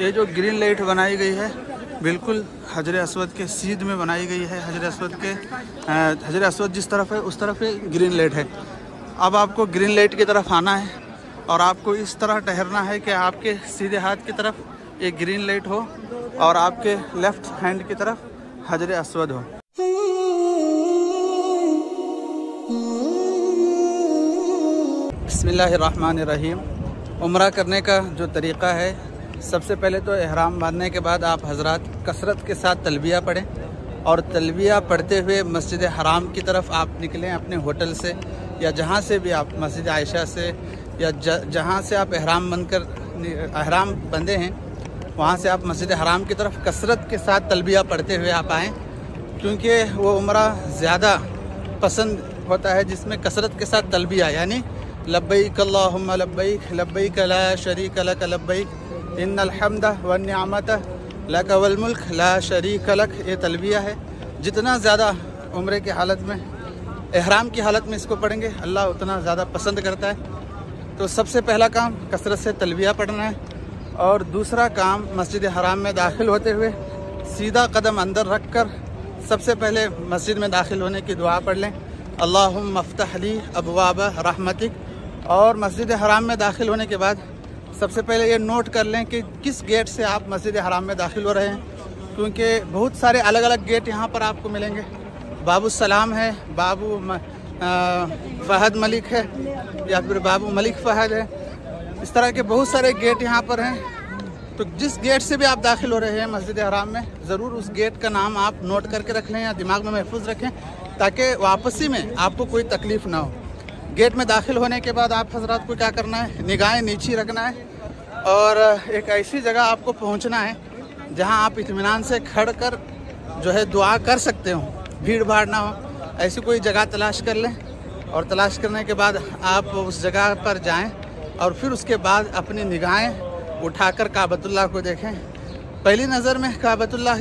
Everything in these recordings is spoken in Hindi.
ये जो ग्रीन लाइट बनाई गई है बिल्कुल हजर अस्वद के सीध में बनाई गई है। हजर अस्वद जिस तरफ है उस तरफ ग्रीन लाइट है। अब आपको ग्रीन लाइट की तरफ आना है और आपको इस तरह ठहरना है कि आपके सीधे हाथ की तरफ एक ग्रीन लाइट हो और आपके लेफ्ट हैंड की तरफ हजर अस्वद हो। बिस्मिल्लाहिर्रहमानिर्रहीम। उम्रा करने का जो तरीक़ा है, सबसे पहले तो एहराम बांधने के बाद आप हजरात कसरत के साथ तलबिया पढ़ें और तलबिया पढ़ते हुए मस्जिद हराम की तरफ आप निकलें अपने होटल से या जहाँ से भी आप, मस्जिद आयशा से या जहाँ से आप एहराम बंधे हैं वहाँ से आप मस्जिद हराम की तरफ कसरत के साथ तलबिया पढ़ते हुए आप आएँ, क्योंकि वो उम्रा ज़्यादा पसंद होता है जिसमें कसरत के साथ तलबिया, यानी लब्बैक अल्लाहुम्मा लब्बैक लब्बैक ला शरीक लक लब्बैक इन्नल हम्द वन निअमत लक वल मुल्क ला शरीक लक, ये तलबिया है। जितना ज़्यादा उम्रे की हालत में, एहराम की हालत में इसको पढ़ेंगे अल्लाह उतना ज़्यादा पसंद करता है। तो सबसे पहला काम कसरत से तलबिया पढ़ना है और दूसरा काम मस्जिद हराम में दाखिल होते हुए सीधा कदम अंदर रख कर सबसे पहले मस्जिद में दाखिल होने की दुआ पढ़ लें, अल्लाहुम्मा अफ्तह ली अबवाब रहमतिक। और मस्जिद हराम में दाखिल होने के बाद सबसे पहले ये नोट कर लें कि किस गेट से आप मस्जिद हराम में दाखिल हो रहे हैं, क्योंकि बहुत सारे अलग अलग गेट यहाँ पर आपको मिलेंगे। बाबू सलाम है, बाबू फ़हद मलिक है या फिर बाबू मलिक फ़हद है, इस तरह के बहुत सारे गेट यहाँ पर हैं। तो जिस गेट से भी आप दाखिल हो रहे हैं मस्जिद हराम में, ज़रूर उस गेट का नाम आप नोट करके रख लें या दिमाग में महफूज रखें, ताकि वापसी में आपको कोई तकलीफ़ ना हो। गेट में दाखिल होने के बाद आप हजरात को क्या करना है, निगाहें नीचे रखना है और एक ऐसी जगह आपको पहुंचना है जहां आप इत्मीनान से खड़ कर जो है दुआ कर सकते हो, भीड़ भाड़ ना हो। ऐसी कोई जगह तलाश कर लें और तलाश करने के बाद आप उस जगह पर जाएं और फिर उसके बाद अपनी निगाहें उठाकर काबतुल्लाह को देखें। पहली नज़र में काबतुल्लाह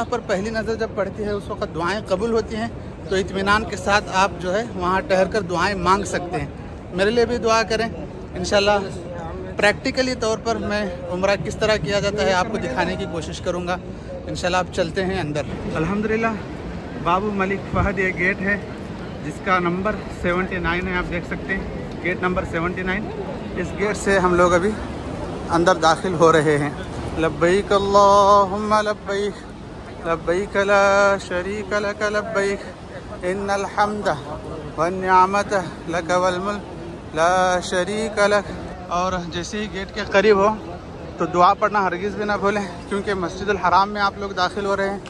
पर पहली नज़र जब पड़ती है उस वक़्त दुआएँ कबूल होती हैं, तो इत्मीनान के साथ आप जो है वहाँ ठहर कर दुआएँ मांग सकते हैं। मेरे लिए भी दुआ करें। इंशाल्लाह प्रैक्टिकली तौर पर मैं उम्रा किस तरह किया जाता है आपको दिखाने की कोशिश करूँगा। इंशाल्लाह आप चलते हैं अंदर। अल्हम्दुलिल्लाह बाबू मलिक फ़हद ये गेट है जिसका नंबर 79 है, आप देख सकते हैं गेट नंबर 79। इस गेट से हम लोग अभी अंदर दाखिल हो रहे हैं। लब्बैक अल्लाहुम्मा लब्बैक लब्बैक ला शरीक लक लब्बैक इन्नल हम्द वन निअमत लक वल मुल्क ला शरीक लक। और जैसे ही गेट के करीब हो तो दुआ पढ़ना हरगिज़ भी ना भूलें, क्योंकि मस्जिदुल हराम में आप लोग दाखिल हो रहे हैं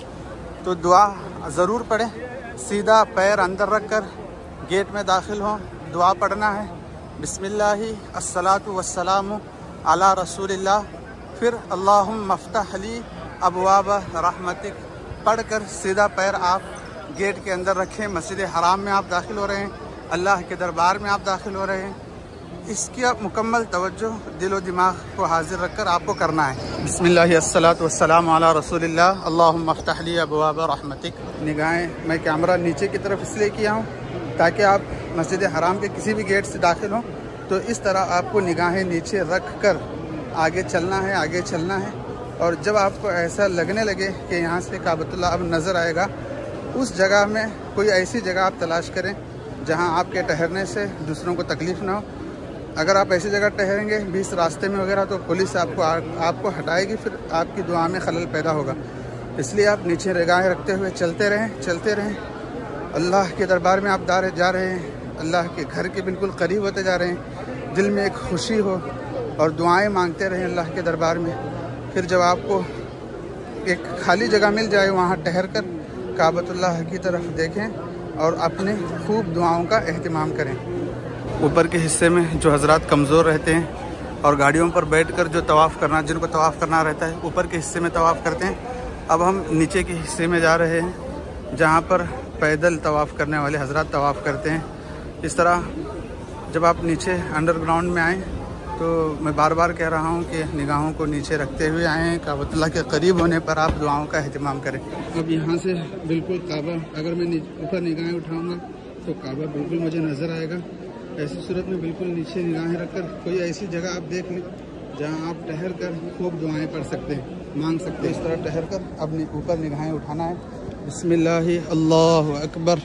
तो दुआ ज़रूर पढ़ें। सीधा पैर अंदर रख कर गेट में दाखिल हों, दुआ पढ़ना है, बिस्मिल्लाहि अस्सलातु वस्सलामु अला रसूलिल्लाह, फिर अल्लाहुम्मा अफ्तह ली अबवाब रहमतिक पढ़कर सीधा पैर आप गेट के अंदर रखें। मस्जिद हराम में आप दाखिल हो रहे हैं, अल्लाह के दरबार में आप दाखिल हो रहे हैं। इसकी मुकम्मल तवज्जो दिल व दिमाग को हाजिर रखकर आपको करना है। बिस्मिल्लाहि अस्सलातु वस्सलामु अला रसूलिल्लाह, अल्लाहुम्मा अफ्तह ली अबवाब रहमतिक। निगाहें मैं कैमरा नीचे की तरफ इसलिए किया हूँ ताकि आप मस्जिद हराम के किसी भी गेट से दाखिल हों तो इस तरह आपको निगाहें नीचे रख कर आगे चलना है। और जब आपको ऐसा लगने लगे कि यहाँ से काबतुल्लाह अब नज़र आएगा, उस जगह में कोई ऐसी जगह आप तलाश करें जहाँ आपके ठहरने से दूसरों को तकलीफ़ ना हो। अगर आप ऐसी जगह ठहरेंगे बीच रास्ते में वगैरह तो पुलिस आपको हटाएगी, फिर आपकी दुआ में खलल पैदा होगा। इसलिए आप नीचे निगाहें रखते हुए चलते रहें। अल्लाह के दरबार में आप जा रहे हैं, अल्लाह के घर के बिल्कुल करीब होते जा रहे हैं। दिल में एक खुशी हो और दुआएं मांगते रहें अल्लाह के दरबार में। फिर जब आपको एक खाली जगह मिल जाए वहाँ ठहर कर काबतुल्लाह की तरफ देखें और अपने खूब दुआओं का एहतिमाम करें। ऊपर के हिस्से में जो हजरात कमज़ोर रहते हैं और गाड़ियों पर बैठकर जो तवाफ़ करना, जिनको तवाफ़ करना रहता है, ऊपर के हिस्से में तवाफ़ करते हैं। अब हम नीचे के हिस्से में जा रहे हैं जहाँ पर पैदल तवाफ़ करने वाले हजरात तवाफ़ करते हैं। इस तरह जब आप नीचे अंडरग्राउंड में आएँ तो मैं बार बार कह रहा हूँ कि निगाहों को नीचे रखते हुए आएँ। काबतुल्लाह के करीब होने पर आप दुआओं का एहतिमाम करें। अब यहाँ से बिल्कुल काबा, अगर मैं ऊपर निगाहें उठाऊँगा तो काबा बिल्कुल मुझे नज़र आएगा। ऐसी सूरत में बिल्कुल नीचे निगाहें रखकर कोई ऐसी जगह आप देख लें जहाँ आप ठहर कर खूब दुआएं पढ़ सकते हैं, मांग सकते हैं। इस तरह ठहर कर अपने ऊपर निगाहें उठाना है। बिस्मिल्लाहि अल्लाहु अकबर,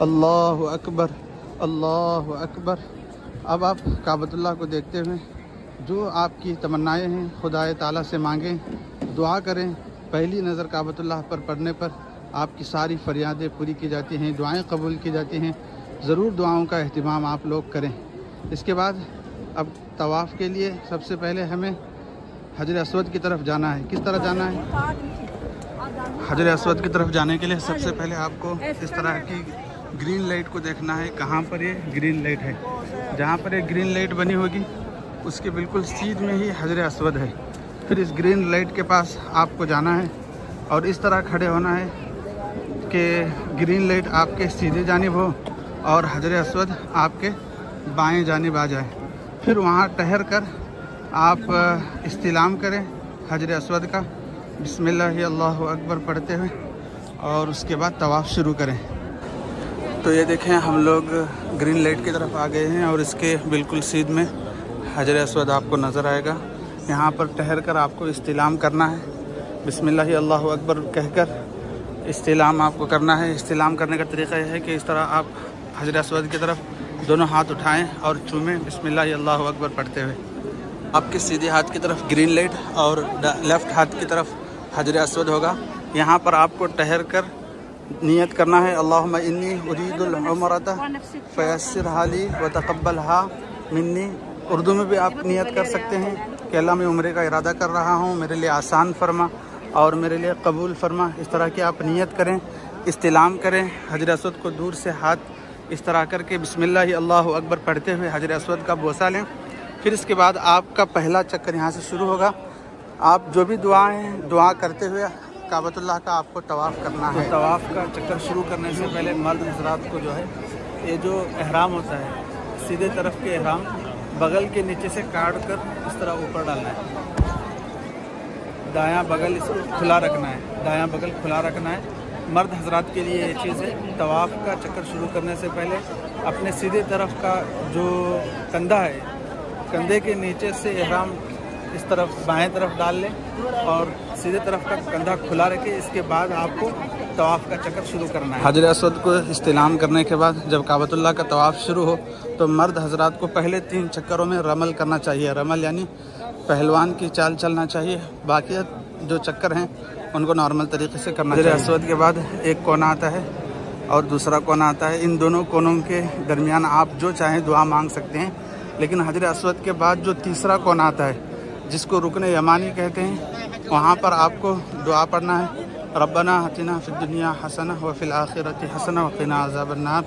अल्लाहु अकबर, अल्लाहु अकबर। अब आप काबतुल्लाह को देखते हुए जो आपकी तमन्नाएं हैं खुदाए ताला से मांगें, दुआ करें। पहली नज़र काबतुल्लाह पर पढ़ने पर आपकी सारी फरियादें पूरी की जाती हैं, दुआएं कबूल की जाती हैं। ज़रूर दुआओं का अहतमाम आप लोग करें। इसके बाद अब तवाफ़ के लिए सबसे पहले हमें हजर अस्वद की तरफ जाना है। किस तरह जाना है? हजर अस्वद की तरफ जाने के लिए सबसे पहले आपको इस तरह की ग्रीन लाइट को देखना है। कहाँ पर ये ग्रीन लाइट है? जहाँ पर ये ग्रीन लाइट बनी होगी उसके बिल्कुल सीध में ही हजर अस्वद है। फिर इस ग्रीन लाइट के पास आपको जाना है और इस तरह खड़े होना है कि ग्रीन लाइट आपके सीधे जानिब हो और हजर अस्वद आपके बाएं जानिब आ जाए। फिर वहाँ ठहर कर आप इस्तिलाम करें हजर अस्वद का, बिस्मिल्लाह अल्लाहु अकबर पढ़ते हुए, और उसके बाद तवाफ़ शुरू करें। तो ये देखें हम लोग ग्रीन लाइट की तरफ आ गए हैं और इसके बिल्कुल सीध में हजर अस्वद आपको नज़र आएगा। यहाँ पर ठहर कर आपको इस्तिलाम करना है। बिस्मिल्लाह अल्लाहु अकबर कहकर इस्तिलाम आपको करना है। इस्तिलाम करने का तरीका यह है कि इस तरह आप हजर अस्वद की तरफ दोनों हाथ उठाएं और चूमें बिस्मिल्लाह अल्लाहु अकबर पढ़ते हुए। आपके सीधे हाथ की तरफ ग्रीन लाइट और लेफ़्ट हाथ की तरफ हजर अस्वद होगा। यहाँ पर आपको ठहर कर नियत करना है, अल्लाहुम्मा इन्नी उरीदुल उमरता फयस्सिरहा ली व तक़ब्बलहा मिन्नी। उर्दू में भी आप नियत कर सकते हैं कि अल्लाह मैं उम्रे का इरादा कर रहा हूँ, मेरे लिए आसान फरमा और मेरे लिए कबूल फरमा। इस तरह की आप नियत करें, इस्तिलाम करें। हजर अस्वद को दूर से हाथ इस तरह करके बिस्मिल्लाह अल्लाहु अकबर पढ़ते हुए हजर अस्वद का बोसा लें। फिर इसके बाद आपका पहला चक्कर यहाँ से शुरू होगा। आप जो भी दुआ करते हुए काबतुल्लाह का आपको तवाफ़ करना है। तवाफ़ का चक्कर शुरू करने से पहले मर्द हज़रात को जो है ये जो एहराम होता है, सीधे तरफ के एहराम बगल के नीचे से काट कर इस तरह ऊपर डालना है। दायां बगल इसको खुला रखना है, दायां बगल खुला रखना है। मर्द हजरात के लिए ये चीज़ है, तवाफ़ का चक्कर शुरू करने से पहले अपने सीधे तरफ का जो कंधा है, कंधे के नीचे से एहराम इस तरफ बाएं तरफ डाल लें और सीधे तरफ का कंधा खुला रखें। इसके बाद आपको तवाफ़ का चक्कर शुरू करना है। हजर अस्वद को इस्तिलाम करने के बाद जब काबतुल्लाह का तवाफ़ शुरू हो तो मर्द हजरात को पहले 3 चक्करों में रमल करना चाहिए। रमल यानी पहलवान की चाल चलना चाहिए। बाकी जो चक्कर हैं उनको नॉर्मल तरीके से करना चाहिए। हजर अस्वद के बाद एक कोना आता है और दूसरा कोना आता है। इन दोनों कोनों के दरमियान आप जो चाहें दुआ मांग सकते हैं। लेकिन हजर अस्वद के बाद जो तीसरा कोना आता है जिसको रुकन यमानी कहते हैं, वहाँ पर आपको दुआ पढ़ना है, रब्बना अतिना फिद दुनिया हसना व फिल आखिरति हसना व क़िना अज़ाबन्नार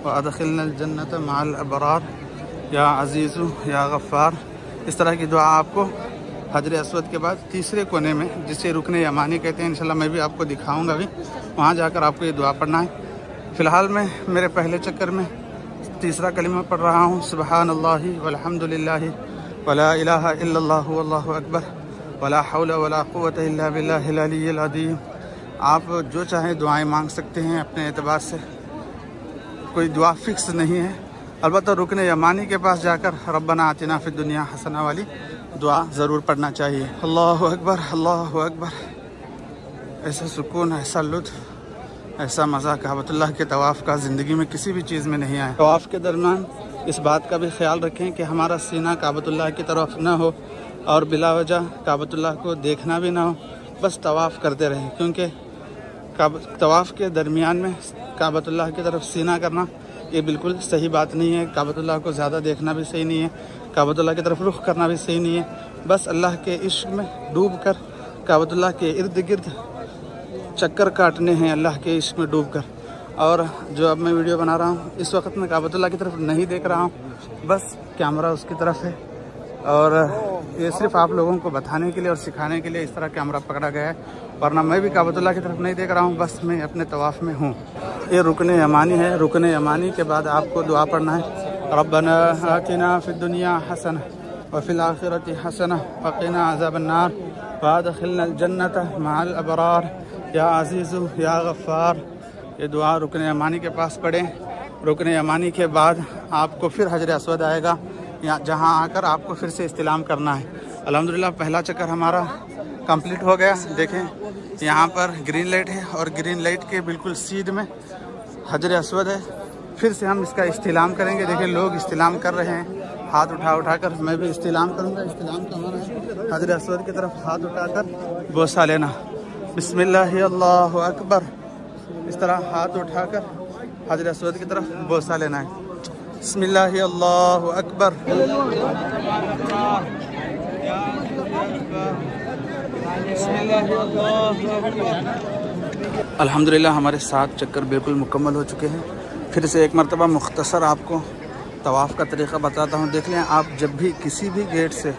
व अदखिलना जन्नत मअल अबरार या अज़ीज़ु या गफ़्फ़ार। इस तरह की दुआ आपको हजर अस्वद के बाद तीसरे कोने में, जिसे रुकन यमानी कहते हैं, इंशाल्लाह मैं भी आपको दिखाऊंगा भी, वहाँ जाकर आपको ये दुआ पढ़ना है। फ़िलहाल मैं मेरे पहले चक्कर में तीसरा कलिमा पढ़ रहा हूँ, सुबहानल्लाहि वल्हम्दुलिल्लाहि वला इलाहा इल्लल्लाहु वल्लाहु अकबर वला हौला वला कुव्वता इल्ला बिल्लाहिल अलिय्यिल अज़ीम। आप जो चाहें दुआएं मांग सकते हैं अपने एतबार से, कोई दुआ फिक्स नहीं है। अलबत्ता रुकन यमानी के पास जाकर रब्बना आतिना फिद दुनिया हसना वाली दुआ ज़रूर पढ़ना चाहिए। अल्लाहु अकबर, अल्लाहु अकबर। ऐसा सुकून, ऐसा लुत्फ़, ऐसा मज़ा काबतुल्लाह के तवाफ़ का ज़िंदगी में किसी भी चीज़ में नहीं आया। तवाफ़ के दरमियान इस बात का भी ख्याल रखें कि हमारा सीना काबतुल्लाह की तरफ न हो और बिला वजह काबतुल्लाह को देखना भी ना हो, बस तवाफ़ करते रहें। क्योंकि तवाफ़ के दरमियान में काबतुल्लाह की तरफ सीना करना ये बिल्कुल सही बात नहीं है। काबतुल्लाह को ज़्यादा देखना भी सही नहीं है, काबतुल्लाह की तरफ रुख करना भी सही नहीं है। बस अल्लाह के इश्क में डूब कर काबतुल्लाह के इर्द गिर्द चक्कर काटने हैं, अल्लाह के इश्क में डूब कर। और जो अब मैं वीडियो बना रहा हूँ इस वक्त मैं काबतुल्लाह की तरफ नहीं देख रहा हूँ, बस कैमरा उसकी तरफ है और ये सिर्फ आप लोगों को बताने के लिए और सिखाने के लिए इस तरह कैमरा पकड़ा गया है, वरना मैं भी काबतुल्लाह की तरफ नहीं देख रहा हूँ, बस मैं अपने तवाफ़ में हूँ। ये रुकन यमानी है। रुकन यमानी के बाद आपको दुआ पढ़ना है, रब्बना आतिना फिद दुनिया हसना व फिल आखिरति हसना व क़िना अज़ाबन्नार व अदखिलना जन्नत मअल अबरार या अज़ीज़ु या गफ़्फ़ार। ये दुआ रुकन यमानी के पास पढ़ें। रुकन यमानी के बाद आपको फिर हजर अस्वद आएगा, जहाँ आकर आपको फिर से इस्तिलाम करना है। अल्हम्दुलिल्लाह पहला चक्कर हमारा कंप्लीट हो गया। देखें यहाँ पर ग्रीन लाइट है और ग्रीन लाइट के बिल्कुल सीध में हजर अस्वद है। फिर से हम इसका इस्तिलाम करेंगे। देखिए लोग इस्तिलाम कर रहे हैं हाथ उठा कर। मैं भी इस्तिलाम करूँगा। इस्तिलाम का हमारा है हजर अस्वद की तरफ हाथ उठाकर बोसा लेना। बिस्मिल्लाह अल्लाहु अकबर। इस तरह हाथ उठाकर हजर अस्वद की तरफ बोसा लेना है। बिस्मिल्लाह अल्लाहु अकबर। अल्हम्दुलिल्लाह हमारे 7 चक्कर बिल्कुल मुकम्मल हो चुके हैं। फिर से एक मरतबा मुख्तसर आपको तवाफ़ का तरीक़ा बताता हूँ। देख लें, आप जब भी किसी भी गेट से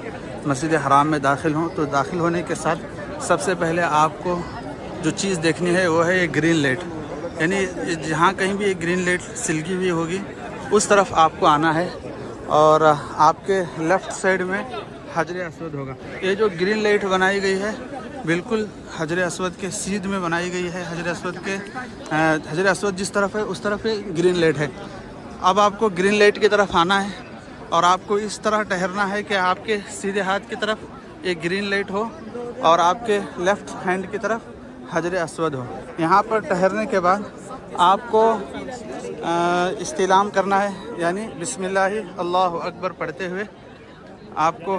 मस्जिद हराम में दाखिल हों तो दाखिल होने के साथ सबसे पहले आपको जो चीज़ देखनी है वो है ये ग्रीन लाइट। यानी जहाँ कहीं भी एक ग्रीन लाइट सिलगी हुई होगी उस तरफ आपको आना है और आपके लेफ़्ट साइड में हजर अस्वद होगा। ये जो ग्रीन लाइट बनाई गई है बिल्कुल हजर अस्वद के सीध में बनाई गई है। हजर अस्वद जिस तरफ है उस तरफ ग्रीन लाइट है। अब आपको ग्रीन लाइट की तरफ आना है और आपको इस तरह ठहरना है कि आपके सीधे हाथ की तरफ एक ग्रीन लाइट हो और आपके लेफ़्ट हैंड की तरफ हजर अस्वद हो। यहाँ पर ठहरने के बाद आपको इस्तिलाम करना है, यानी बिस्मिल्लाह अल्लाहु अकबर पढ़ते हुए आपको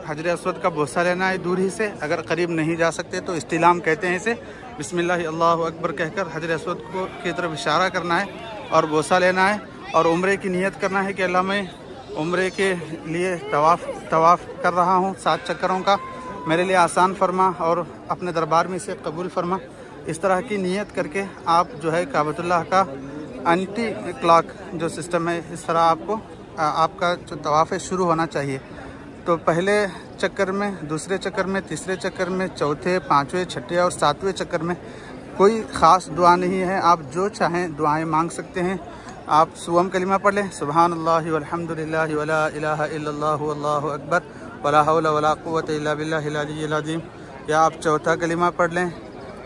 हजर अस्वद का बोसा लेना है दूर ही से। अगर करीब नहीं जा सकते तो इस्तिलाम कहते हैं इसे। बिस्मिल्लाह अल्लाहु अकबर कहकर हजर अस्वद को की तरफ इशारा करना है और बोसा लेना है और उम्रे की नियत करना है कि अल्लाह मैं उम्रे के लिए तवाफ़ कर रहा हूँ 7 चक्करों का, मेरे लिए आसान फरमा और अपने दरबार में इसे कबूल फरमा। इस तरह की नियत करके आप जो है काबतुल्लाह का एंटी क्लॉक जो सिस्टम है इस तरह आपको आपका जो तवाफ़ है शुरू होना चाहिए। तो पहले चक्कर में, दूसरे चक्कर में, तीसरे चक्कर में, चौथे, 5वें, 6ठे और 7वें चक्कर में कोई ख़ास दुआ नहीं है। आप जो चाहें दुआएं मांग सकते हैं। आप सुवम कलिमा पढ़ लें, सुबहानल्लाहि वल्हम्दुलिल्लाहि वला इलाहा इल्लल्लाहु अल्लाहु अकबर वला हौला वला कुव्वता इल्ला बिल्लाहिल अलिय्यिल अज़ीम। या आप चौथा कलिमा पढ़ लें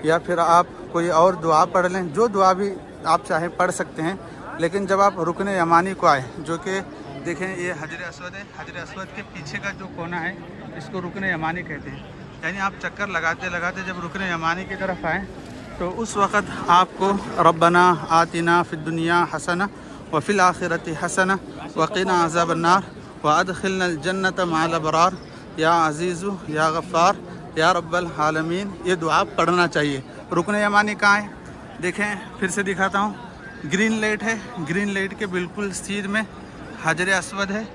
या फिर आप कोई और दुआ पढ़ लें। जो दुआ भी आप चाहें पढ़ सकते हैं। लेकिन जब आप रुकन यमानी को आए, जो कि देखें ये हजर अस्वद है, हजर अस्वद के पीछे का जो कोना है इसको रुकन यमानी कहते हैं। यानी आप चक्कर लगाते लगाते जब रुकन यमानी की तरफ आएँ तो उस वक़्त आपको रब्बना आतिना फिद दुनिया हसना व फिल आखिरति हसना वक़िना अज़ाबन्नार व अदखिलनल जन्नत मअल अबरार या अज़ीज़ु या गफ़्फ़ार या रब्बल आलमीन। ये दुआ पढ़ना चाहिए। रुकन यमानी कहाँ है देखें, फिर से दिखाता हूँ। ग्रीन लाइट है, ग्रीन लाइट के बिल्कुल सीध में हजर अस्वद है।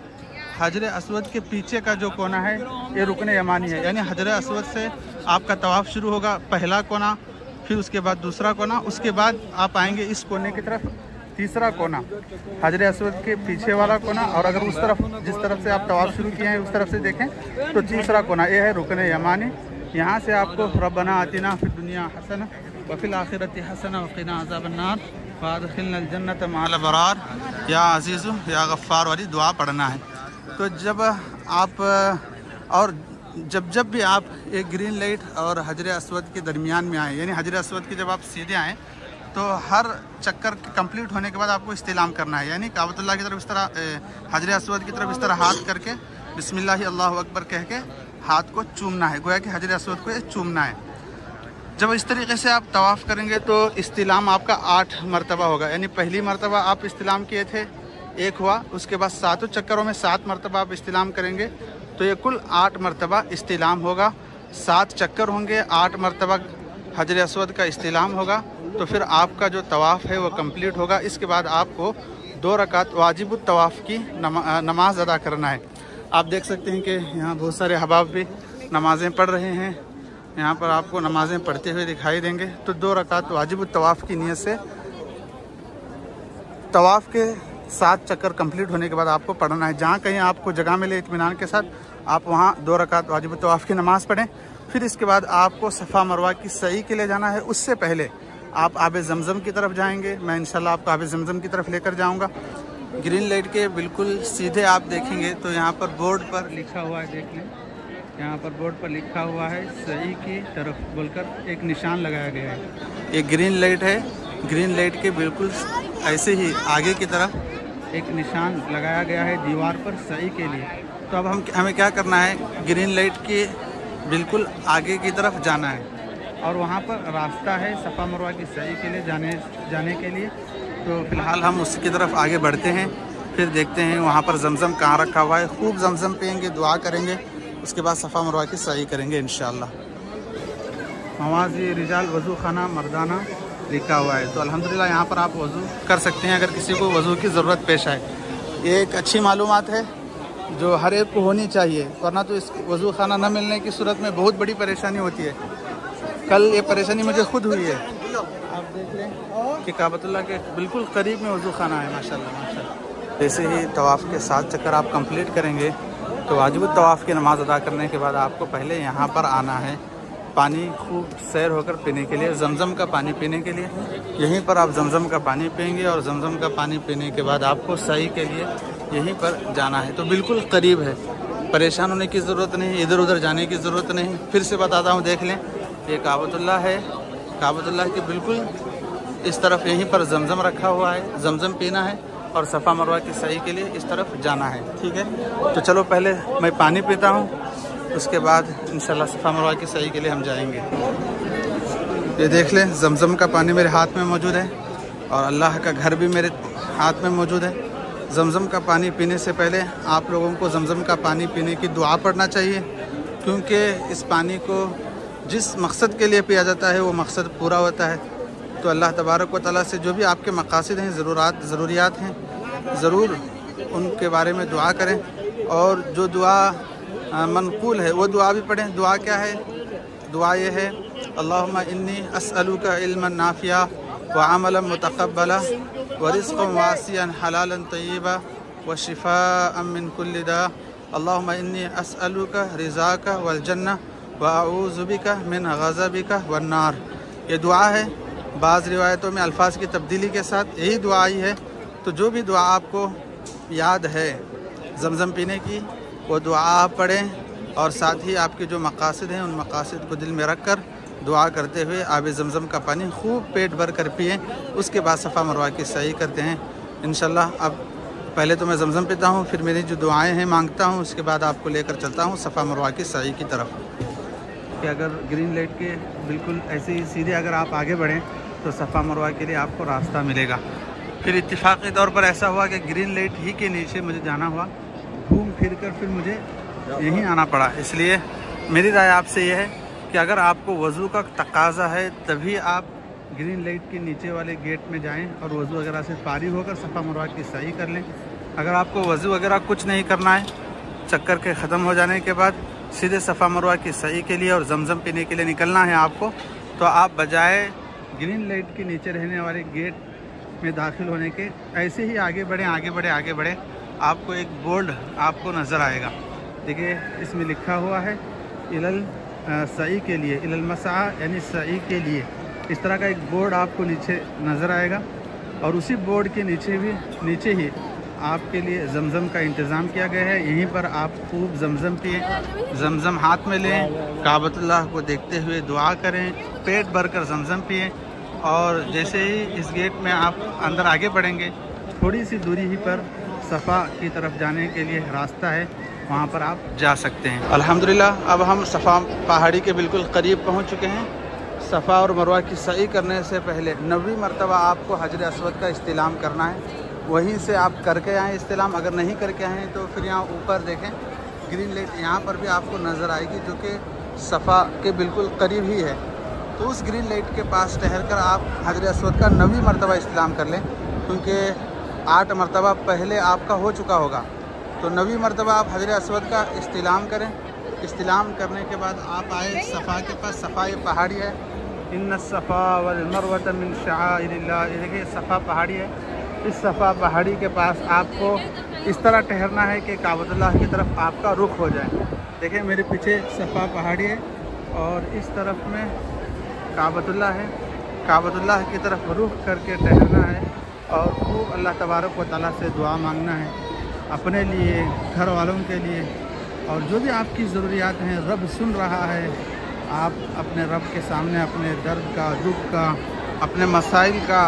हजर अस्वद के पीछे का जो कोना है ये रुकन यमानी है। यानी हजर अस्वद से आपका तवाफ़ शुरू होगा, पहला कोना, फिर उसके बाद दूसरा कोना, उसके बाद आप आएंगे इस कोने की तरफ, तीसरा कोना हजर अस्वद के पीछे वाला कोना, और अगर उस तरफ जिस तरफ से आप तवाफ़ शुरू किए हैं उस तरफ से देखें तो तीसरा कोना ये है रुकन यमानी। यहाँ से आपको रब्बना आतिना फिद दुनिया हसना व फिल आखिरति हसना वक़िना अज़ाबन्नार व अदखिलनल जन्नत मअल अबरार या अज़ीज़ु या गफ़्फ़ार वाली दुआ पढ़ना है। तो जब आप और जब भी आप एक ग्रीन लाइट और हजर अस्वद के दरमियान में आए, यानी हजर अस्वद के जब आप सीधे आएँ तो हर चक्कर कंप्लीट होने के बाद आपको इस्तिलाम करना है। यानी काबतुल्लाह की तरफ इस तरह, हजर अस्वद की तरफ इस तरह हाथ करके बिस्मिल्लाह अल्लाहु अकबर कह के हाथ को चूमना है, गोया कि हजर अस्वद को चूमना है। जब इस तरीके से आप तवाफ़ करेंगे तो इस्तिलाम आपका 8 मरतबा होगा। यानी पहली मरतबा आप इस्तिलाम किए थे, 1 हुआ, उसके बाद 7 चक्करों में 7 मरतबा आप इस्तिलाम करेंगे तो ये कुल 8 मरतबा इस्तिलाम होगा। 7 चक्कर होंगे, 8 मरतबा हजर अस्वद का इस्तिलाम होगा, तो फिर आपका जो तवाफ़ है वो कंप्लीट होगा। इसके बाद आपको 2 रकात वाजिबुत तवाफ़ की नमाज अदा करना है। आप देख सकते हैं कि यहाँ बहुत सारे अहबाब भी नमाज़ें पढ़ रहे हैं। यहाँ पर आपको नमाज़ें पढ़ते हुए दिखाई देंगे। तो 2 रकात वाजिबुत तवाफ़ की नीयत से तवाफ़ के 7 चक्कर कंप्लीट होने के बाद आपको पढ़ना है। जहाँ कहीं आपको जगह मिले इत्मीनान के साथ आप वहाँ 2 रकात वाजिबुत तवाफ़ की नमाज़ पढ़ें। फिर इसके बाद आपको सफ़ा मरवा की सई के लिए जाना है। उससे पहले आप आबे ज़मज़म की तरफ जाएंगे। मैं इंशाल्लाह आपको आबे ज़मज़म की तरफ लेकर जाऊंगा। ग्रीन लाइट के बिल्कुल सीधे आप देखेंगे तो यहाँ पर बोर्ड पर लिखा हुआ है, देख लें, यहाँ पर बोर्ड पर लिखा हुआ है सई की तरफ बोलकर एक निशान लगाया गया है। ये ग्रीन लाइट है, ग्रीन लाइट के बिल्कुल ऐसे ही आगे की तरफ एक निशान लगाया गया है दीवार पर सई के लिए। तो अब हमें क्या करना है, ग्रीन लाइट के बिल्कुल आगे की तरफ जाना है और वहाँ पर रास्ता है सफ़ा मरवा की सई के लिए जाने के लिए। तो फ़िलहाल हम उसकी तरफ आगे बढ़ते हैं, फिर देखते हैं वहाँ पर जमज़म कहाँ रखा हुआ है। खूब जमज़म पिएंगे, दुआ करेंगे, उसके बाद सफ़ा मरवा की सई करेंगे इंशाअल्लाह। मवाज़ी रिजाल वज़ू खाना मर्दाना लिखा हुआ है, तो अल्हम्दुलिल्लाह यहाँ पर आप वज़ू कर सकते हैं अगर किसी को वज़ू की ज़रूरत पेश आए। ये एक अच्छी मालूमात है जो हर एक को होनी चाहिए, वरना तो इस वज़ू खाना न मिलने की सूरत में बहुत बड़ी परेशानी होती है। कल ये परेशानी मुझे खुद हुई है। आप देख लें कि काबतुल्लाह के बिल्कुल करीब में वज़ू खाना है माशाल्लाह माशाल्लाह। जैसे ही तवाफ़ के 7 चक्कर आप कंप्लीट करेंगे तो वाजिब तवाफ़ की नमाज़ अदा करने के बाद आपको पहले यहाँ पर आना है पानी खूब सैर होकर पीने के लिए, जमज़म का पानी पीने के लिए। यहीं पर आप जमज़म का पानी पिएंगे और जमज़म का पानी पीने के बाद आपको सही के लिए यहीं पर जाना है। तो बिल्कुल करीब है, परेशान होने की ज़रूरत नहीं, इधर उधर जाने की ज़रूरत नहीं। फिर से बताता हूँ, देख लें, ये काबतुल्लाह है, काबतुल्लाह के बिल्कुल इस तरफ यहीं पर जमज़म रखा हुआ है, जमज़म पीना है और सफ़ा मरवा की सही के लिए इस तरफ जाना है। ठीक है, तो चलो पहले मैं पानी पीता हूँ, उसके बाद इंशाल्लाह सफ़ा मरवा की सही के लिए हम जाएंगे। ये देख लें, जमज़म का पानी मेरे हाथ में मौजूद है और अल्लाह का घर भी मेरे हाथ में मौजूद है। जमज़म का पानी पीने से पहले आप लोगों को जमज़म का पानी पीने की दुआ पढ़ना चाहिए, क्योंकि इस पानी को जिस मकसद के लिए पिया जाता है वो मकसद पूरा होता है। तो अल्लाह तबारक व तआला से जो भी आपके मकासद हैं, ज़रूरियात हैं, ज़रूर उनके बारे में दुआ करें और जो दुआ मनकूल है वो दुआ भी पढ़ें। दुआ क्या है? दुआ ये है, अल्लाहुम्मा इन्नी अस्अलुका इल्मन नाफिया व अमलन मुतक़ब्बला व रिज़्क़न वासिअन हलालन तय्यिबा व शिफ़ाअन मिन कुल्लि दा। अल्लाहुम्मा इन्नी अस्अलुका रिज़ाका वल जन्नह व अऊज़ु बिका मिन गज़बिका वन नार। ये दुआ है। बाज़ रिवायतों में अल्फाज की तब्दीली के साथ यही दुआ आई है। तो जो भी दुआ आपको याद है जमज़म पीने की, वो दुआ आप पढ़ें और साथ ही आपके जो मकासद हैं उन मकासद को दिल में रख कर दुआ करते हुए आब जमज़म का पानी खूब पेट भर कर पिएँ। उसके बाद सफ़ा मरवा की सही करते हैं इंशाल्लाह। अब पहले तो मैं जमज़म पीता हूँ, फिर मेरी जो दुआएं हैं मांगता हूँ, उसके बाद आपको लेकर चलता हूँ सफ़ा मरवा की सही की तरफ। कि अगर ग्रीन लाइट के बिल्कुल ऐसे ही सीधे अगर आप आगे बढ़ें तो सफ़ा मरवा के लिए आपको रास्ता मिलेगा। फिर इत्तेफाक़ी तौर पर ऐसा हुआ कि ग्रीन लाइट ही के नीचे मुझे जाना हुआ, घूम फिर कर फिर मुझे यहीं आना पड़ा। इसलिए मेरी राय आपसे यह है कि अगर आपको वज़ू का तकाज़ा है तभी आप ग्रीन लाइट के नीचे वाले गेट में जाएं और वज़ू वगैरह से फारिग होकर सफ़ा मरवा की सही कर लें। अगर आपको वज़ू वगैरह कुछ नहीं करना है, चक्कर के ख़त्म हो जाने के बाद सीधे सफ़ा मरवा की सही के लिए और जमज़म पीने के लिए निकलना है आपको, तो आप बजाय ग्रीन लाइट के नीचे रहने वाले गेट में दाखिल होने के ऐसे ही आगे बढ़ें। आपको एक बोर्ड आपको नज़र आएगा, देखिए इसमें लिखा हुआ है इलल सई के लिए, इलल मसा यानी सई के लिए। इस तरह का एक बोर्ड आपको नीचे नज़र आएगा और उसी बोर्ड के नीचे ही आपके लिए जमज़म का इंतज़ाम किया गया है। यहीं पर आप खूब जमज़म पिए, जमज़म हाथ में लें, काबतुल्लाह को देखते हुए दुआ करें, पेट भरकर जमज़म पिए और जैसे ही इस गेट में आप अंदर आगे बढ़ेंगे थोड़ी सी दूरी ही पर सफ़ा की तरफ जाने के लिए रास्ता है, वहाँ पर आप जा सकते हैं। अल्हम्दुलिल्लाह अब हम सफ़ा पहाड़ी के बिल्कुल करीब पहुँच चुके हैं। सफ़ा और मरवा की सही करने से पहले 90 मरतबा आपको हजर अस्वद का इस्तिलाम करना है। वहीं से आप करके आएँ इस्तिलाम, अगर नहीं करके आएँ तो फिर यहाँ ऊपर देखें ग्रीन लाइट यहाँ पर भी आपको नज़र आएगी जो कि सफ़ा के बिल्कुल करीब ही है। तो उस ग्रीन लाइट के पास ठहर कर आप हजर अस्वद का 90 मरतबा इस्तिलाम कर लें, क्योंकि 8 मरतबा पहले आपका हो चुका होगा। तो 90 मरतबा आप हजर अस्वद का इस्तिलाम करें। इस्तिलाम करने के बाद आप आए सफ़ा के पास। सफ़ा ये पहाड़ी है, इन्न सफ़ा वल मरवत मिन शआइरिल्लाह। ये देखिए सफ़ा पहाड़ी है। इस सफ़ा पहाड़ी के पास आपको इस तरह ठहरना है कि काबतुल्लाह की तरफ आपका रुख हो जाए। देखिए मेरे पीछे सफ़ा पहाड़ी है और इस तरफ में काबतुल्लाह है। काबतुल्लाह की तरफ रुख करके ठहरना है और खूब अल्लाह तबारक व तआला से दुआ मांगना है अपने लिए, घर वालों के लिए, और जो भी आपकी ज़रूरियात हैं रब सुन रहा है। आप अपने रब के सामने अपने दर्द का, दुख का, अपने मसाइल का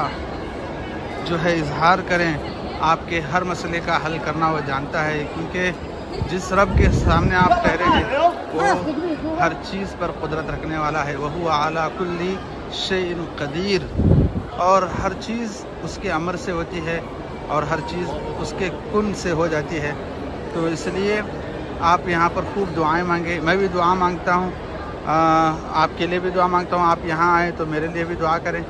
जो है इजहार करें। आपके हर मसले का हल करना वो जानता है, क्योंकि जिस रब के सामने आप ठहरे हैं वो हर चीज़ पर कुदरत रखने वाला है। वहु अला कुल्ली शैइन कदीर, और हर चीज़ उसके अमर से होती है और हर चीज़ उसके कुन से हो जाती है। तो इसलिए आप यहाँ पर खूब दुआएं मांगे। मैं भी दुआ मांगता हूँ, आपके लिए भी दुआ मांगता हूँ। आप यहाँ आए तो मेरे लिए भी दुआ करें।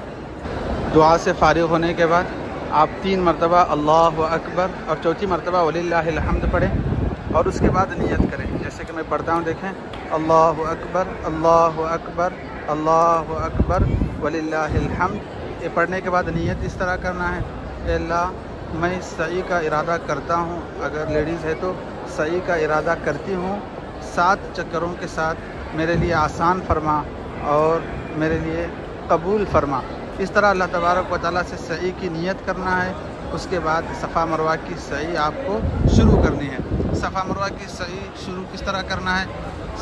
दुआ से फारिग होने के बाद आप 3 मरतबा अल्लाहु अकबर और चौथी मरतबा वलिल्लाहिल हम्द पढ़ें और उसके बाद नियत करें। जैसे कि मैं पढ़ता हूँ, देखें, अल्लाहु अकबर अल्लाहु अकबर अल्लाहु अकबर वलिल्लाहिल हम्द। ये पढ़ने के बाद नियत इस तरह करना है, अल्लाह मैं सही का इरादा करता हूँ, अगर लेडीज़ है तो सही का इरादा करती हूँ, 7 चक्करों के साथ मेरे लिए आसान फरमा और मेरे लिए कबूल फरमा। इस तरह अल्लाह तबारक व तआला से सही की नियत करना है। उसके बाद सफ़ा मरवा की सही आपको शुरू करनी है। सफ़ा मरवा की सही शुरू किस तरह करना है?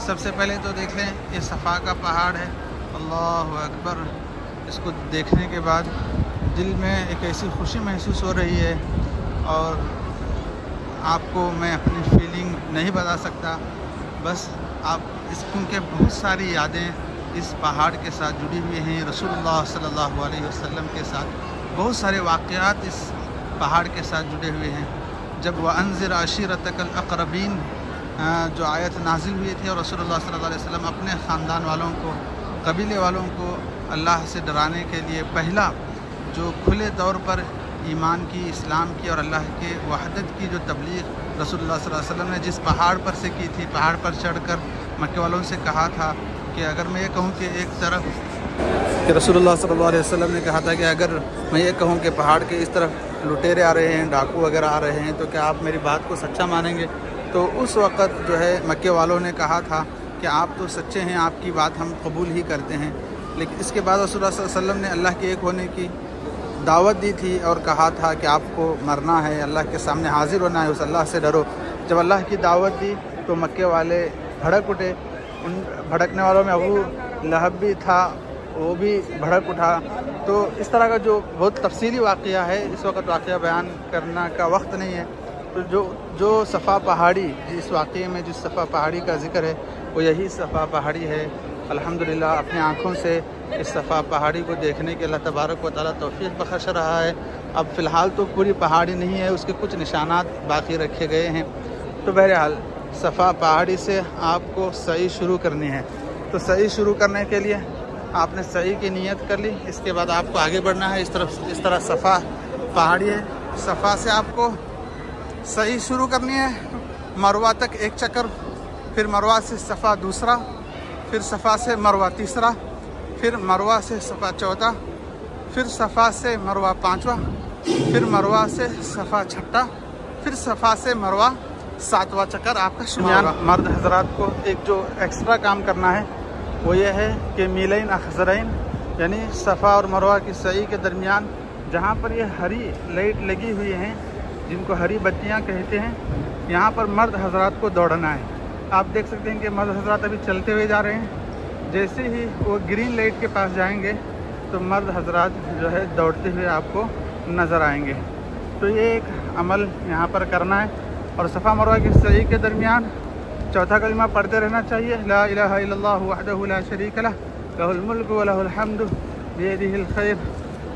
सबसे पहले तो देख लें, ये सफ़ा का पहाड़ है, अल्लाहु अकबर। इसको देखने के बाद दिल में एक ऐसी खुशी महसूस हो रही है और आपको मैं अपनी फीलिंग नहीं बता सकता। बस आप क्योंकि बहुत सारी यादें इस पहाड़ के साथ जुड़ी हुई हैं, रसूलुल्लाह सल्लल्लाहु अलैहि वसल्लम के साथ बहुत सारे वाक़यात इस पहाड़ के साथ जुड़े हुए हैं। जब वह अनज़िर अशीरतकल अक़रबीन जो आयत नाजिल हुई थी और रसूलुल्लाह सल्लल्लाहु अलैहि वसल्लम अपने ख़ानदान वालों को, कबीले वालों को अल्लाह से डराने के लिए पहला जो खुले तौर पर ईमान की, इस्लाम की और अल्लाह के वहदत की जो तबलीग रसूलुल्लाह सल्लल्लाहु अलैहि वसल्लम ने जिस पहाड़ पर से की थी, पहाड़ पर चढ़कर मक्के वालों से कहा था कि अगर मैं ये कहूँ कि एक तरफ कि रसूलुल्लाह सल्लल्लाहु अलैहि वसल्लम ने कहा था कि अगर मैं ये कहूँ कि पहाड़ के इस तरफ लुटेरे आ रहे हैं, डाकू वगैरह आ रहे हैं, तो क्या आप मेरी बात को सच्चा मानेंगे? तो उस वक़्त जो है मक्के वालों ने कहा था कि आप तो सच्चे हैं, आपकी बात हम कबूल ही करते हैं। लेकिन इसके बाद रसूलुल्लाह सल्लल्लाहु अलैहि वसल्लम ने अल्लाह के एक होने की दावत दी थी और कहा था कि आपको मरना है, अल्लाह के सामने हाजिर होना है, उस अल्लाह से डरो। जब अल्लाह की दावत दी तो मक्के वाले भड़क उठे। उन भड़कने वालों में अबू लहब भी था, वो भी भड़क उठा। तो इस तरह का जो बहुत तफसीली वाक़या है, इस वक्त वाक़या बयान करना का वक्त नहीं है। तो जो सफ़ा पहाड़ी, जिस वाक़े में जिस सफ़ा पहाड़ी का ज़िक्र है वो यही सफ़ा पहाड़ी है। अल्हम्दुलिल्लाह अपनी आँखों से इस सफ़ा पहाड़ी को देखने के अल्लाह तबारक व तआला तौफ़ीक़ बख्श रहा है। अब फ़िलहाल तो पूरी पहाड़ी नहीं है, उसके कुछ निशानात बाकी रखे गए हैं। तो बहरहाल सफ़ा पहाड़ी से आपको सही शुरू करनी है। तो सही शुरू करने के लिए आपने सही की नियत कर ली। इसके बाद आपको आगे बढ़ना है। इस तरह सफ़ा पहाड़ी है, सफ़ा से आपको सही शुरू करनी है। मरवा तक 1 चक्कर, फिर मरवा से सफ़ा दूसरा, फिर सफ़ा से मरवा तीसरा, फिर मरवा से सफ़ा चौथा, फिर सफ़ा से मरवा 5वां, फिर मरवा से सफ़ा 6ठा, फिर सफ़ा से मरवा 7वां चक्कर आपका शुरू होगा। मर्द हजरात को एक जो एक्स्ट्रा काम करना है वो ये है कि मीलैन अखज़रैन, यानी सफ़ा और मरवा की सही के दरमियान जहाँ पर ये हरी लाइट लगी हुई हैं, जिनको हरी बत्तियाँ कहते हैं, यहाँ पर मर्द हजरात को दौड़ना है। आप देख सकते हैं कि मर्द हजरात अभी चलते हुए जा रहे हैं। जैसे ही वो ग्रीन लाइट के पास जाएंगे तो मर्द हजरात जो है दौड़ते हुए आपको नज़र आएंगे। तो ये एक अमल यहाँ पर करना है। और सफ़ा मरवा की सही के दरमियान चौथा कलिमा पढ़ते रहना चाहिए, ला इलाहा इल्लल्लाहु वहदहु ला शरीका लह, लहुल मुल्कु व लहुल हम्दु बियदिहिल खैर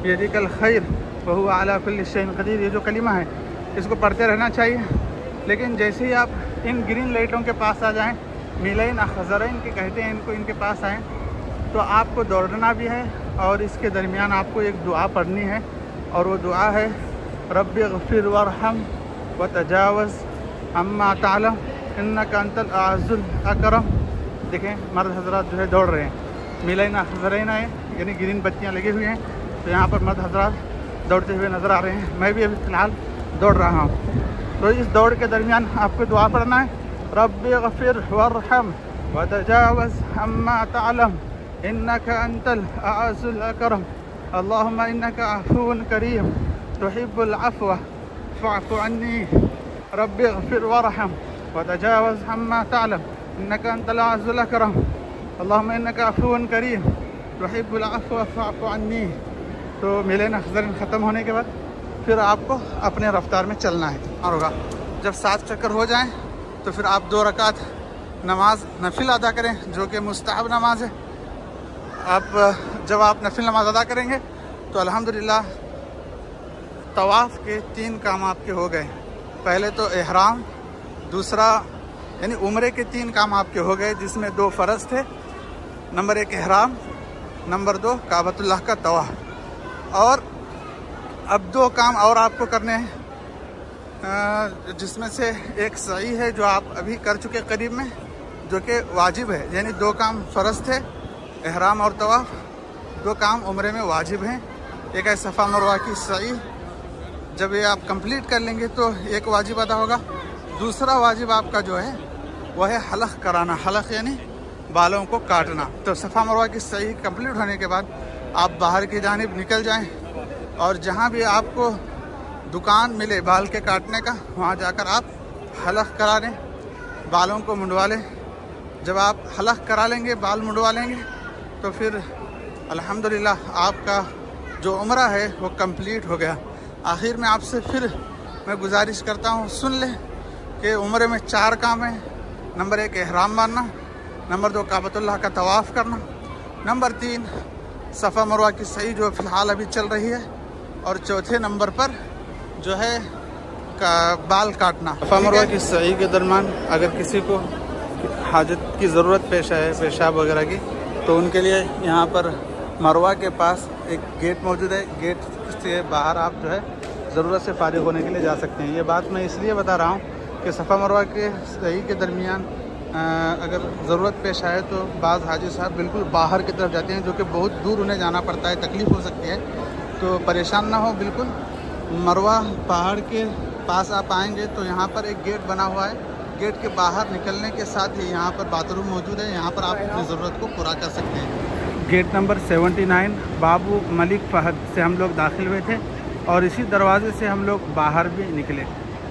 बियदिकल खैर व हुवा अला कुल्लि शैइन क़दीर। ये जो कलिमा है इसको पढ़ते रहना चाहिए। लेकिन जैसे ही आप इन ग्रीन लाइटों के पास आ जाएं, मीलैन अखज़रैन के कहते हैं इनको, इनके पास आएँ तो आपको दौड़ना भी है और इसके दरमियान आपको एक दुआ पढ़नी है। और वो दुआ है, रब्बि ग़फ़िर वरहम व तजावज़ अम्मा तालम इन्नका अंतल अअज़्ज़ुल अकरम। देखें मर्द हजरात जो है दौड़ रहे हैं, मीलैन अखज़रैन है, यानी ग्रीन बत्तियाँ लगी हुई हैं। तो यहाँ पर मर्द हजरात दौड़ते हुए नज़र आ रहे हैं। मैं भी अभी फ़िलहाल दौड़ रहा हूँ। तो इस दौड़ के दरमियान आपको दुआ पढ़ना है, रब्बि ग़फ़िर वरहम व तजावज़ अम्मा तालम इन्नका अंतल अअज़्ज़ुल अकरम अल्लाहुम्मा इन्नका अफ़ुव्वुन करीम तुहिब्बुल अफ़्व फ़अफ़ु अन्नी रब्बि ग़फ़िर वरहम व तजावज़ अम्मा तालम इन्नका अंतल अअज़्ज़ुल अकरम अल्लाहुम्मा इन्नका अफ़ुव्वुन करीम तुहिब्बुल अफ़्व फ़अफ़ु अन्नी। तो मीलैन अखज़रैन ख़त्म होने के बाद फिर आपको अपने रफ्तार में चलना है। और होगा जब 7 चक्कर हो जाएं तो फिर आप 2 रकात नमाज नफिल अदा करें, जो कि मुस्तहब नमाज है। जब आप नफिल नमाज अदा करेंगे तो अल्हम्दुलिल्लाह तवाफ़ के 3 काम आपके हो गए। पहले तो एहराम, दूसरा यानी उम्रे के 3 काम आपके हो गए, जिसमें 2 फ़र्ज़ थे। नंबर 1 एहराम, नंबर 2 काबतुल्लाह का तवाफ़। और अब 2 काम और आपको करने हैं, जिसमें से एक सही है जो आप अभी कर चुके करीब में, जो कि वाजिब है। यानी 2 काम फ़र्ज़ थे, एहराम और तवाफ़, 2 काम उम्रे में वाजिब हैं। एक है सफ़ा मरवा की सई, जब ये आप कंप्लीट कर लेंगे तो एक वाजिब अदा होगा। दूसरा वाजिब आपका जो है वह है हलक़ कराना, हलक़ यानी बालों को काटना। तो सफ़ा मरवा की सई कंप्लीट होने के बाद आप बाहर की जानिब निकल जाएं और जहाँ भी आपको दुकान मिले बाल के काटने का, वहाँ जाकर आप हलक़ करा लें, बालों को मुंडवा लें। जब आप हलक़ करा लेंगे, बाल मुंडवा लेंगे, तो फिर अल्हम्दुलिल्लाह आपका जो उम्रा है वो कंप्लीट हो गया। आखिर में आपसे फिर मैं गुजारिश करता हूँ, सुन लें कि उम्रे में 4 काम हैं। नंबर 1 एहराम बांधना, नंबर 2 काबतुल्लाह का तवाफ़ करना, नंबर 3 सफ़ा मरवा की सही जो फ़िलहाल अभी चल रही है, और चौथे नंबर पर जो है बाल काटना। सफ़ा मरवा की सही के दरमियान अगर किसी को हाजत की ज़रूरत पेश आए, पेशाब वगैरह की, तो उनके लिए यहाँ पर मरवा के पास एक गेट मौजूद है। गेट से बाहर आप जो है ज़रूरत से फारिग होने के लिए जा सकते हैं। ये बात मैं इसलिए बता रहा हूँ कि सफ़ा मरवा के सही के दरमियान अगर ज़रूरत पेश आए तो बाज़ हाजी साहब बिल्कुल बाहर की तरफ जाते हैं, जो कि बहुत दूर उन्हें जाना पड़ता है, तकलीफ़ हो सकती है। तो परेशान ना हो, बिल्कुल मरवा पहाड़ के पास आप आएँगे तो यहाँ पर एक गेट बना हुआ है। गेट के बाहर निकलने के साथ ही यहाँ पर बाथरूम मौजूद है, यहाँ पर आप अपनी ज़रूरत को पूरा कर सकते हैं। गेट नंबर 79 बाबू मलिक फ़हद से हम लोग दाखिल हुए थे और इसी दरवाज़े से हम लोग बाहर भी निकले।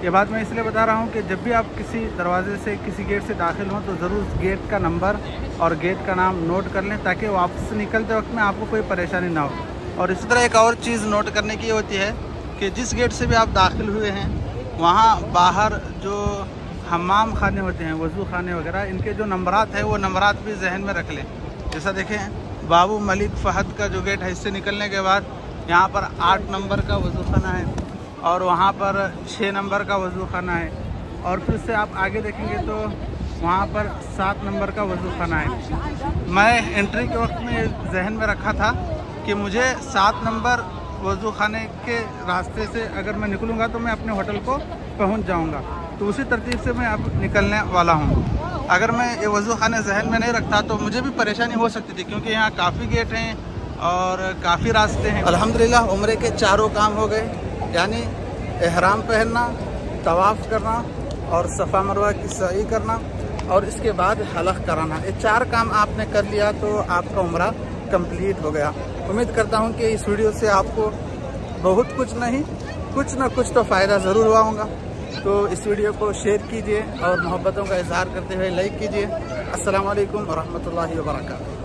ये बात मैं इसलिए बता रहा हूँ कि जब भी आप किसी दरवाजे से, किसी गेट से दाखिल हों तो ज़रूर उस गेट का नंबर और गेट का नाम नोट कर लें, ताकि वापस निकलते वक्त में आपको कोई परेशानी ना हो। और इसी तरह एक और चीज़ नोट करने की होती है कि जिस गेट से भी आप दाखिल हुए हैं, वहाँ बाहर जो हमाम खाने होते हैं, वज़ू खाने वगैरह, इनके जो नंबरात हैं वो नंबरात भी जहन में रख लें। जैसा देखें बाबू मलिक फ़हद का जो गेट है, इससे निकलने के बाद यहाँ पर 8 नंबर का वज़ू खाना है और वहाँ पर 6 नंबर का वज़ू खाना है, और फिर से आप आगे देखेंगे तो वहाँ पर 7 नंबर का वज़ू खाना है। मैं एंट्री के वक्त में जहन में रखा था कि मुझे 7 नंबर वज़ू खाने के रास्ते से अगर मैं निकलूँगा तो मैं अपने होटल को पहुँच जाऊँगा। तो उसी तरतीब से मैं अब निकलने वाला हूँ। अगर मैं ये वज़ू खाने जहन में नहीं रखता तो मुझे भी परेशानी हो सकती थी, क्योंकि यहाँ काफ़ी गेट हैं और काफ़ी रास्ते हैं। अल्हम्दुलिल्लाह उम्रे के 4 काम हो गए, यानी एहराम पहनना, तवाफ़ करना और सफ़ा मरवा की सई करना, और इसके बाद हलक़ कराना। ये 4 काम आपने कर लिया तो आपका उम्रा कंप्लीट हो गया। उम्मीद करता हूँ कि इस वीडियो से आपको बहुत कुछ नहीं, कुछ ना कुछ तो फ़ायदा ज़रूर हुआ होगा। तो इस वीडियो को शेयर कीजिए और मोहब्बतों का इजहार करते हुए लाइक कीजिए। अस्सलाम वालेकुम व रहमतुल्लाहि व बरकातहू।